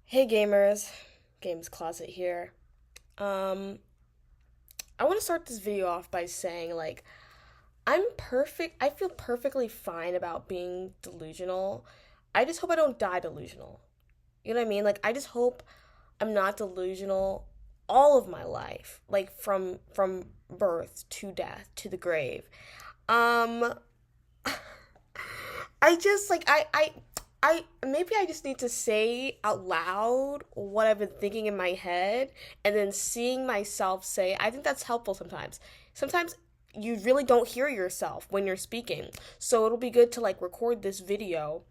Hey gamers, Games Closet here. Um, I want to start this video off by saying I'm perfect. I feel perfectly fine about being delusional. I just hope I don't die delusional. You know what I mean? Like I just hope I'm not delusional all of my life, like from birth to death to the grave. Um I just I maybe I just need to say out loud what I've been thinking in my head and then seeing myself say. I think that's helpful sometimes. Sometimes you really don't hear yourself when you're speaking. So it'll be good to record this video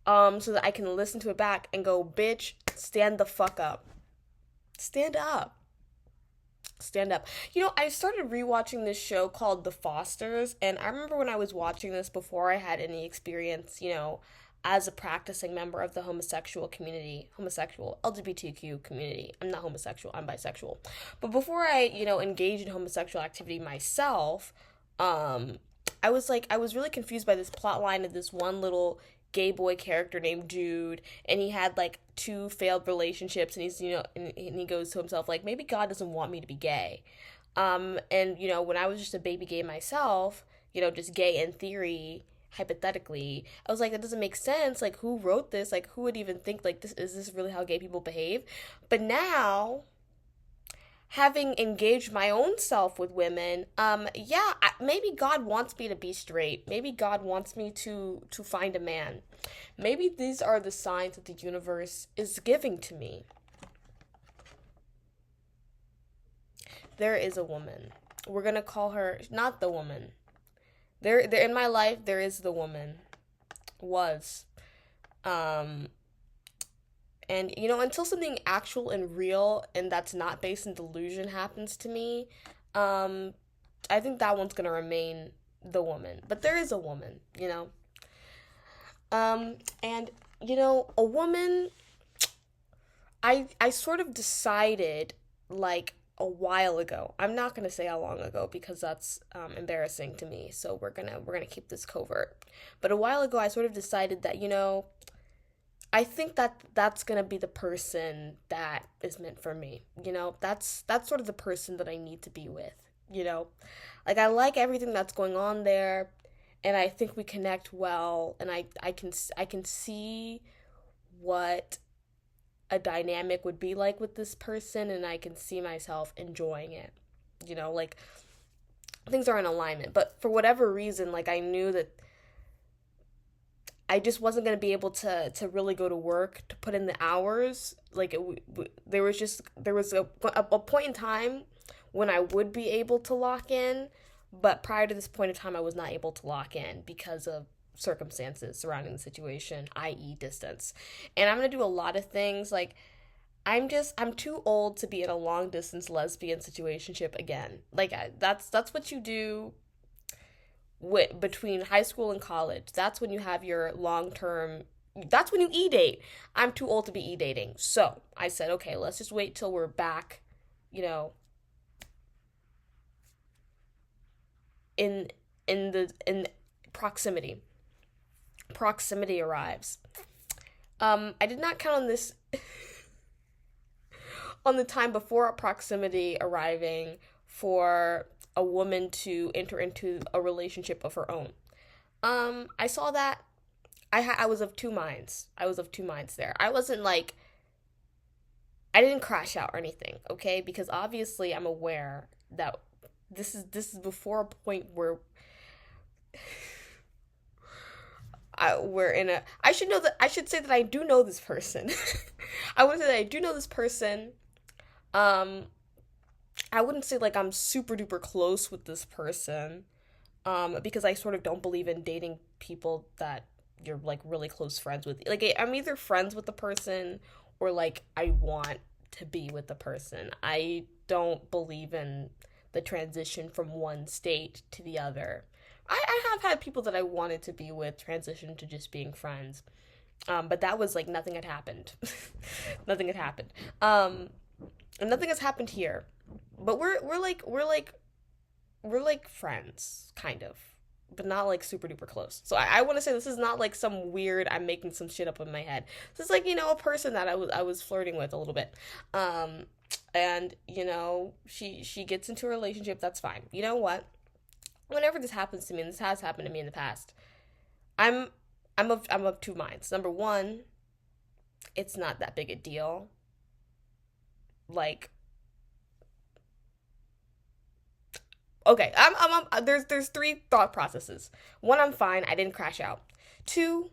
so that I can listen to it back and go, "Bitch, stand the fuck up. Stand up." Stand up. I started rewatching this show called The Fosters, and I remember when I was watching this before I had any experience, as a practicing member of the homosexual LGBTQ community. I'm not homosexual, I'm bisexual. But before I, engaged in homosexual activity myself, um, I was really confused by this plot line of this one little gay boy character named Jude, and he had two failed relationships, and and he goes to himself like, maybe God doesn't want me to be gay. And when I was just a baby gay myself, just gay in theory, hypothetically, I was like, that doesn't make sense. Like, who wrote this? Like, who would even think this really how gay people behave? But now, having engaged my own self with women, yeah, maybe God wants me to be straight. Maybe God wants me to find a man. Maybe these are the signs that the universe is giving to me. There is a woman. We're gonna call her not the woman. There in my life, there is the woman. Was. Um, and until something actual and real and that's not based in delusion happens to me, um, I think that one's gonna remain the woman. But there is a woman. And a woman. I sort of decided a while ago. I'm not gonna say how long ago because that's embarrassing to me. So we're gonna keep this covert. But a while ago, I sort of decided that I think that that's gonna be the person that is meant for me. That's sort of the person that I need to be with. You know, I like everything that's going on there, and I think we connect well, and I can see what a dynamic would be like with this person, and I can see myself enjoying it. Things are in alignment, but for whatever reason, I knew that I just wasn't going to be able to really go to work to put in the hours. There was a point in time when I would be able to lock in, but prior to this point in time, I was not able to lock in because of circumstances surrounding the situation, i.e., distance. And I'm gonna do a lot of things. I'm too old to be in a long distance lesbian situationship again. That's what you do between high school and college. That's when you have your long term. That's when you e-date. I'm too old to be e-dating. So I said, okay, let's just wait till we're back, you know, in in proximity. Proximity arrives. I did not count on this on the time before proximity arriving for a woman to enter into a relationship of her own. I saw that. I was of two minds. I was of two minds there. I wasn't I didn't crash out or anything, okay? Because obviously I'm aware that this is before a point where we're in a. I should know that. I should say that I do know this person. I would say that I do know this person. Um, I wouldn't say I'm super duper close with this person. Because I sort of don't believe in dating people that you're really close friends with. I'm either friends with the person or I want to be with the person. I don't believe in the transition from one state to the other. I have had people that I wanted to be with transition to just being friends. But that was nothing had happened. Nothing had happened. And nothing has happened here. But we're friends, kind of. but not like super duper close. So I want to say this is not like some weird, I'm making some shit up in my head. This is like, a person that I was flirting with a little bit. And she gets into a relationship. That's fine. You know what? Whenever this happens to me, and this has happened to me in the past, I'm I'm of two minds. Number one, it's not that big a deal. Like, okay, there's three thought processes. One, I'm fine. I didn't crash out. Two,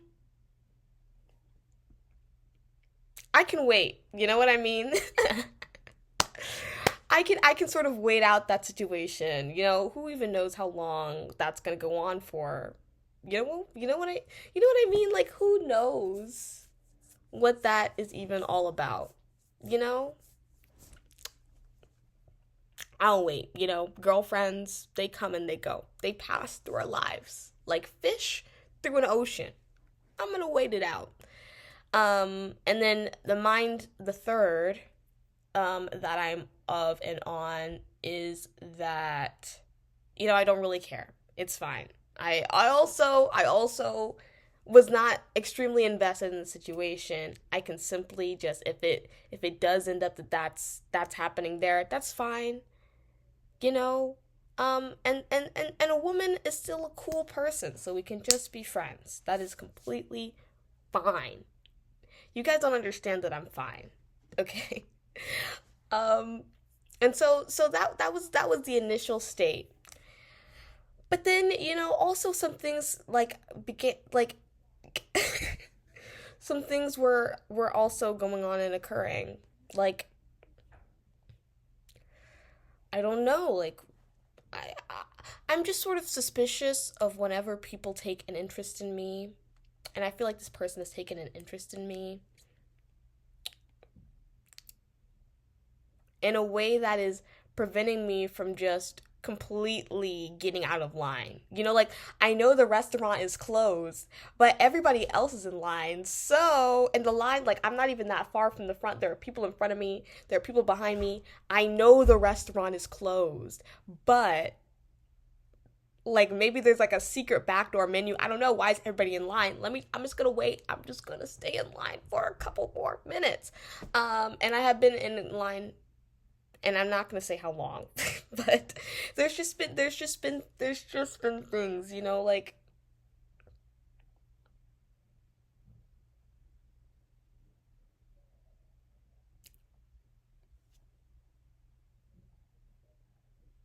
I can wait. You know what I mean? I can sort of wait out that situation. Who even knows how long that's gonna go on for? You know what I mean? Like, who knows what that is even all about? You know? I'll wait. Girlfriends, they come and they go. They pass through our lives like fish through an ocean. I'm gonna wait it out. And then the third, that I'm of and on is that, I don't really care. It's fine. I also was not extremely invested in the situation. I can simply just, if it does end up that's happening there, that's fine. You know? And a woman is still a cool person, so we can just be friends. That is completely fine. You guys don't understand that I'm fine. Okay? Um and so that was the initial state. But then, also some things like began like some things were also going on and occurring. Like, I don't know, like I'm just sort of suspicious of whenever people take an interest in me, and I feel like this person has taken an interest in me in a way that is preventing me from just completely getting out of line. Like, I know the restaurant is closed, but everybody else is in line. So, in the line, like, I'm not even that far from the front. There are people in front of me, there are people behind me. I know the restaurant is closed, but like, maybe there's like a secret backdoor menu. I don't know. Why is everybody in line? I'm just gonna wait. I'm just gonna stay in line for a couple more minutes. And I have been in line, and I'm not gonna say how long, but there's just been things, like,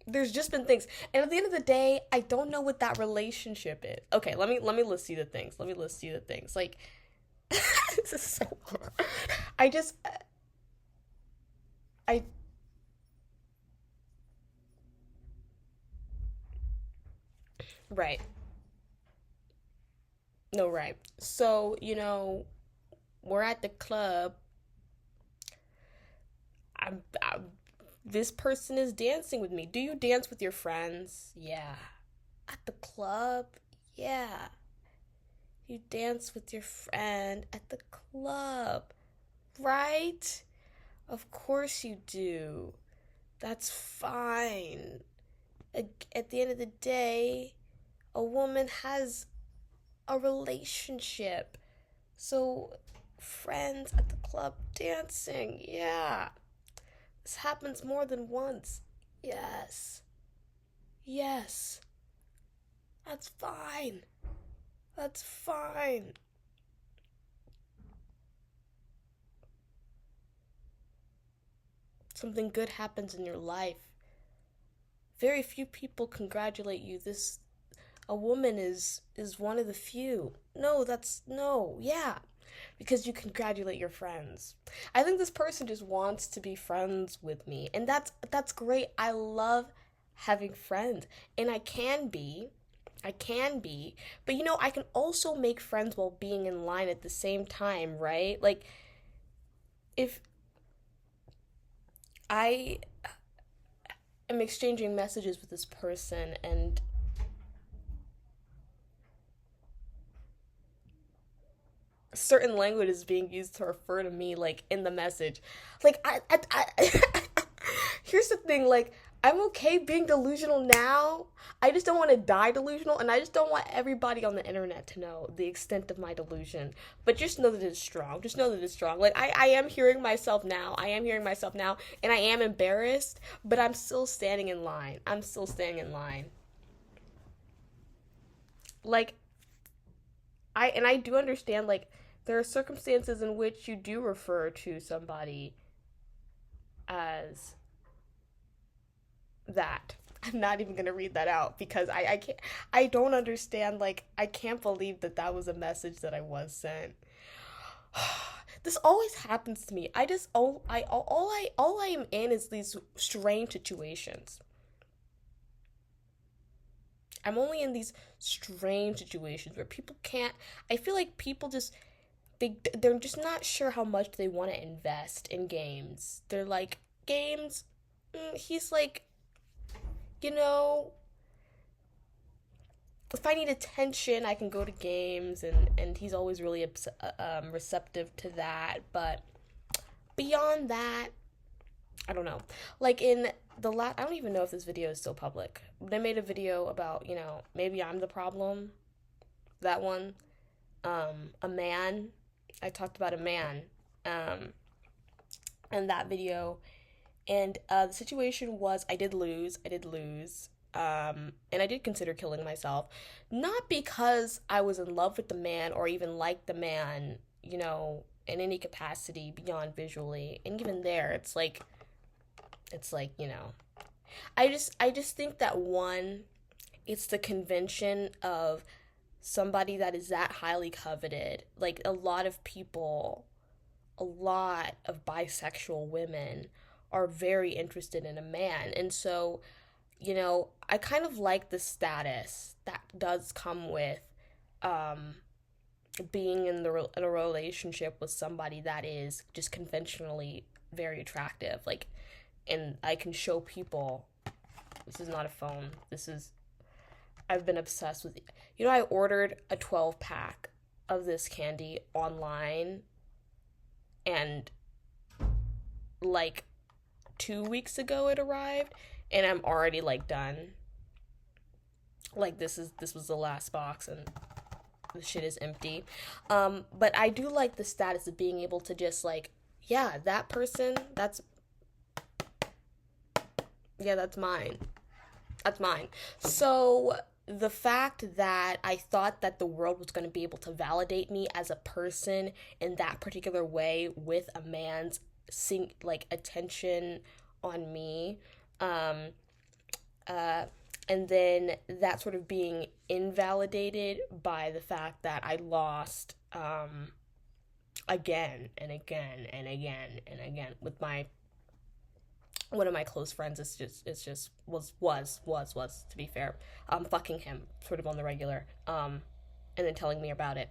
there's just been things, and at the end of the day, I don't know what that relationship is. Okay, let me list you the things. Let me list you the things. Like, this is so hard. I just, I right. No, right. So, we're at the club. I'm this person is dancing with me. Do you dance with your friends? Yeah. At the club? Yeah. You dance with your friend at the club, right? Of course you do. That's fine. At the end of the day, a woman has a relationship. So, friends at the club dancing, yeah. This happens more than once. Yes. Yes. That's fine. That's fine. Something good happens in your life. Very few people congratulate you. This A woman is one of the few. No, that's no. Yeah. Because you congratulate your friends. I think this person just wants to be friends with me, and that's great. I love having friends, and I can be, but I can also make friends while being in line at the same time, right? Like, if I am exchanging messages with this person, and certain language is being used to refer to me, like, in the message, like, I here's the thing, like, I'm okay being delusional now. I just don't want to die delusional, and I just don't want everybody on the internet to know the extent of my delusion. But just know that it's strong. Just know that it's strong. Like, I am hearing myself now. I am hearing myself now, and I am embarrassed, but I'm still standing in line. I'm still standing in line. Like, I do understand, like, there are circumstances in which you do refer to somebody as that. I'm not even gonna read that out because I can't. I don't understand. Like, I can't believe that that was a message that I was sent. This always happens to me. I just all I am in is these strange situations. I'm only in these strange situations where people can't. I feel like people just they're just not sure how much they want to invest in games. They're like, games. He's like, you know, if I need attention, I can go to games, and he's always really receptive to that. But beyond that, I don't know. Like in I don't even know if this video is still public. But I made a video about, maybe I'm the problem. That one, a man. I talked about a man, in that video, and the situation was I did lose. And I did consider killing myself, not because I was in love with the man or even liked the man, in any capacity beyond visually. And even there, it's like, I just think that one, it's the convention of somebody that is that highly coveted. Like, a lot of bisexual women are very interested in a man. And so, I kind of like the status that does come with um, being in a relationship with somebody that is just conventionally very attractive. Like, and I can show people, this is not a phone. I've been obsessed with, I ordered a 12 pack of this candy online, and like 2 weeks ago it arrived, and I'm already like done. Like, this was the last box, and the shit is empty. But I do like the status of being able to just like, yeah, that person, that's mine. That's mine. So the fact that I thought that the world was going to be able to validate me as a person in that particular way with a man's attention on me, and then that sort of being invalidated by the fact that I lost, again and again and again and again with one of my close friends. Was to be fair, fucking him sort of on the regular, and then telling me about it.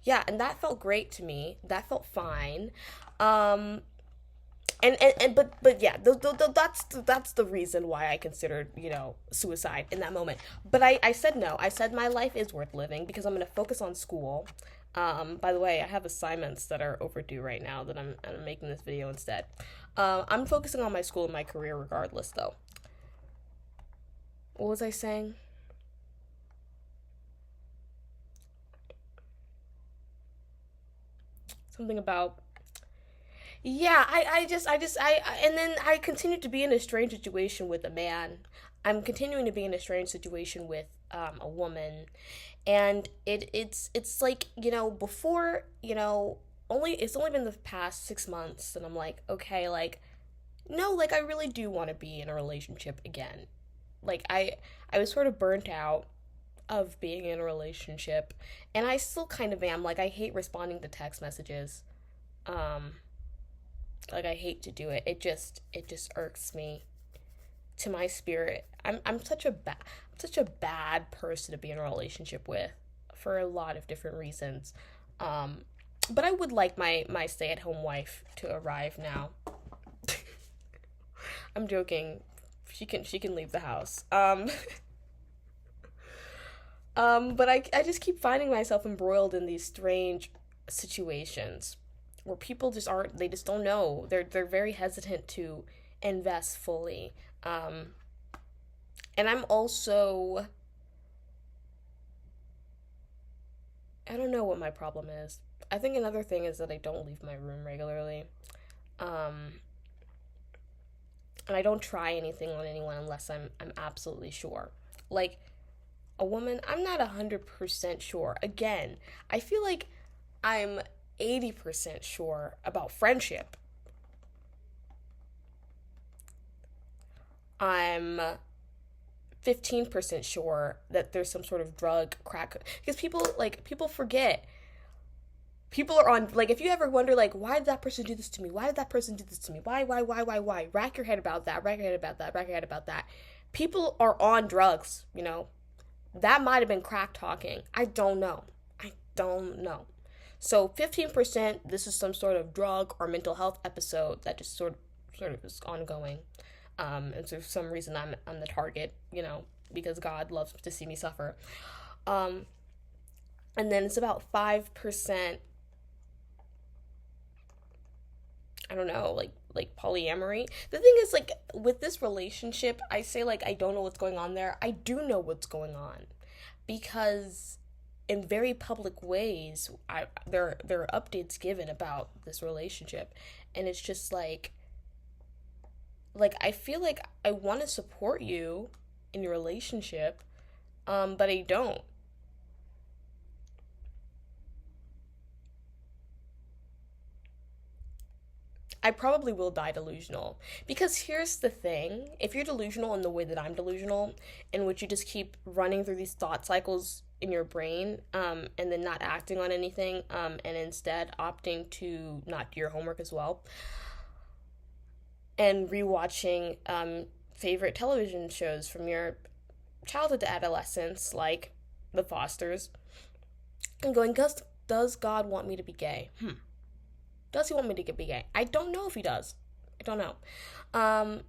Yeah, and that felt great to me. That felt fine. But yeah, that's the reason why I considered, suicide in that moment. But I said no. I said my life is worth living because I'm gonna focus on school. By the way, I have assignments that are overdue right now that I'm making this video instead. I'm focusing on my school and my career regardless, though. What was I saying? Something about, yeah, and then I continued to be in a strange situation with a man. I'm continuing to be in a strange situation with a woman, and it's like, before, it's only been the past 6 months, and I'm like, okay, like, no, like, I really do want to be in a relationship again. Like, I was sort of burnt out of being in a relationship, and I still kind of am. Like, I hate responding to text messages. Um, like, I hate to do it. It just irks me to my spirit. I'm such a bad person to be in a relationship with for a lot of different reasons. But I would like my stay-at-home wife to arrive now. I'm joking. She can leave the house. But I just keep finding myself embroiled in these strange situations where people they just don't know. They're very hesitant to invest fully. And I'm also, I don't know what my problem is. I think another thing is that I don't leave my room regularly. Um, and I don't try anything on anyone unless I'm absolutely sure. Like a woman, I'm not 100% sure. Again, I feel like I'm 80% sure about friendship. I'm 15% sure that there's some sort of drug crack, because people forget. People are on, like, if you ever wonder, like, why did that person do this to me, why did that person do this to me, why, rack your head about that, rack your head about that. People are on drugs, you know. That might have been crack talking. I don't know. So 15%, this is some sort of drug or mental health episode that just sort of is ongoing. And so for some reason I'm the target, you know, because God loves to see me suffer. Um, and then it's about 5%, I don't know, like polyamory. The thing is, like, with this relationship, I say, like, I don't know what's going on there. I do know what's going on, because in very public ways, there are updates given about this relationship, and it's just like I feel like I want to support you in your relationship, but I don't. I probably will die delusional. Because here's the thing, if you're delusional in the way that I'm delusional, in which you just keep running through these thought cycles in your brain, and then not acting on anything, and instead opting to not do your homework as well, and rewatching favorite television shows from your childhood to adolescence, like The Fosters, and going, does God want me to be gay? Does he want me to be gay? I don't know if he does. I don't know. Um,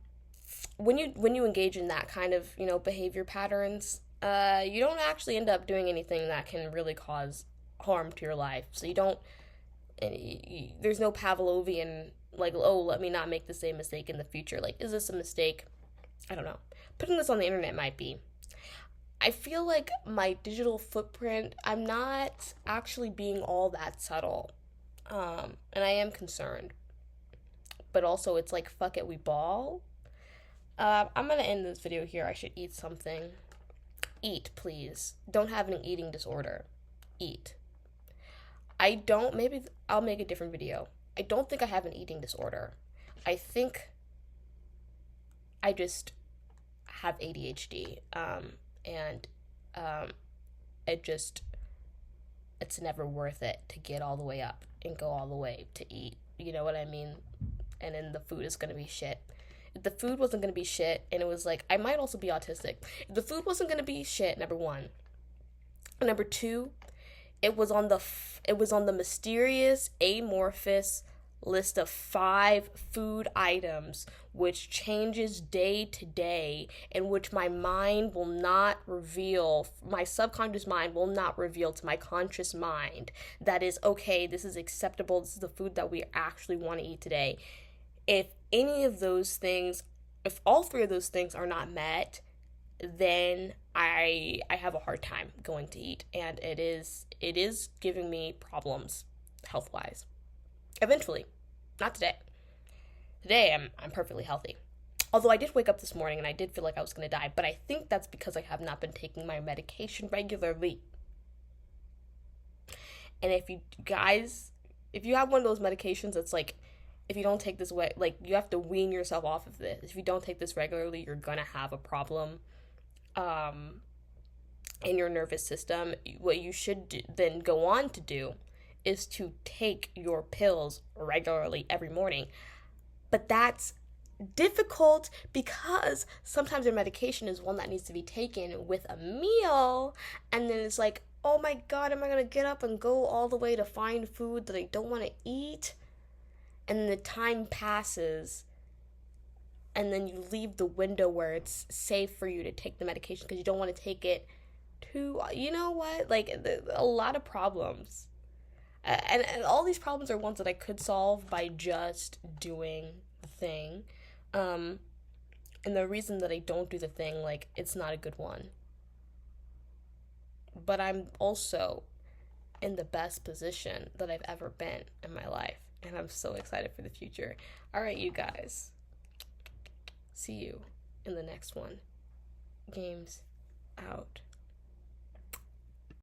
when you engage in that kind of, you know, behavior patterns, you don't actually end up doing anything that can really cause harm to your life. So you don't. There's no Pavlovian, like, oh, let me not make the same mistake in the future. Like, is this a mistake? I don't know. Putting this on the internet might be. I feel like my digital footprint, I'm not actually being all that subtle. And I am concerned. But also, it's like, fuck it, we ball. I'm gonna end this video here. I should eat something. Eat, please. Don't have an eating disorder. Eat. I don't, maybe I'll make a different video. I don't think I have an eating disorder. I think I just have ADHD. And it just, it's never worth it to get all the way up and go all the way to eat. You know what I mean? And then the food is gonna be shit. If the food wasn't gonna be shit, and it was like, I might also be autistic. If the food wasn't gonna be shit, number one. Number two, it was on the mysterious amorphous list of 5 food items, which changes day to day, in which my subconscious mind will not reveal to my conscious mind that is okay, this is acceptable, this is the food that we actually want to eat today. If any of those things, if all 3 of those things are not met, then I have a hard time going to eat, and it is giving me problems health wise. Eventually, not today. Today I'm perfectly healthy. Although I did wake up this morning and I did feel like I was gonna die, but I think that's because I have not been taking my medication regularly. And if you have one of those medications that's like, if you don't take this way, like, you have to wean yourself off of this. If you don't take this regularly, you're gonna have a problem in your nervous system. What you should then go on to do is to take your pills regularly every morning. But that's difficult because sometimes your medication is one that needs to be taken with a meal, and then it's like, oh my god, am I gonna get up and go all the way to find food that I don't want to eat? And then the time passes, and then you leave the window where it's safe for you to take the medication because you don't want to take it too, you know what, like, a lot of problems. And all these problems are ones that I could solve by just doing the thing. And the reason that I don't do the thing, like, it's not a good one. But I'm also in the best position that I've ever been in my life. And I'm so excited for the future. All right, you guys. See you in the next one. Games out.